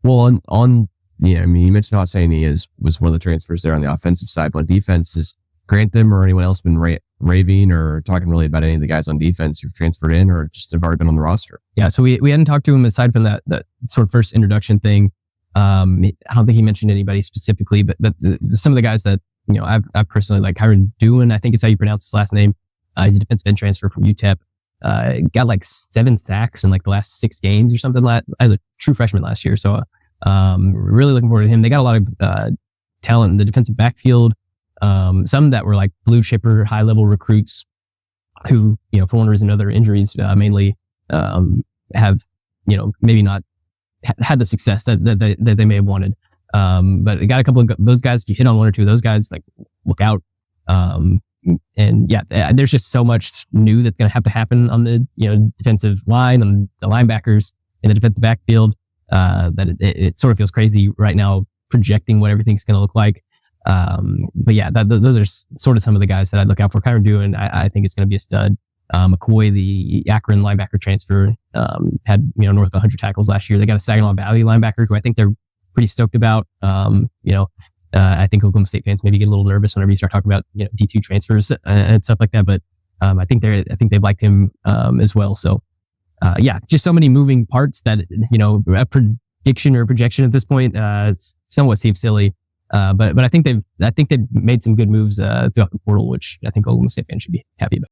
Well, I mean, you mentioned Hosseini was one of the transfers there on the offensive side. But defense, is Grantham or anyone else been raving or talking really about any of the guys on defense who've transferred in or just have already been on the roster? Yeah, so we hadn't talked to him aside from that sort of first introduction thing. I don't think he mentioned anybody specifically, but some of the guys that, I personally like, Kyron Doolin, I think is how you pronounce his last name. He's a defensive end transfer from UTEP. Got like 7 sacks in like the last 6 games or something as a true freshman last year. So, really looking forward to him. They got a lot of, talent in the defensive backfield. Some that were like blue chipper, high level recruits who, for one reason or another, injuries, mainly, have, maybe not had the success that they may have wanted. But I got a couple of those guys. If you hit on 1 or 2 of those guys, like, look out. And yeah, there's just so much new that's going to have to happen on the, defensive line and the linebackers in the defensive backfield, that it sort of feels crazy right now projecting what everything's going to look like. But yeah, those are sort of some of the guys that I'd look out for. Kyron Doolin, I think it's going to be a stud. McCoy, the Akron linebacker transfer, had, north of 100 tackles last year. They got a Saginaw Valley linebacker who I think they're pretty stoked about. I think Oklahoma State fans maybe get a little nervous whenever you start talking about, D2 transfers and stuff like that. But, I think they've liked him, as well. So, yeah, just so many moving parts that, a prediction or projection at this point, somewhat seems silly. But I think they've made some good moves, throughout the portal, which I think Oklahoma State fans should be happy about.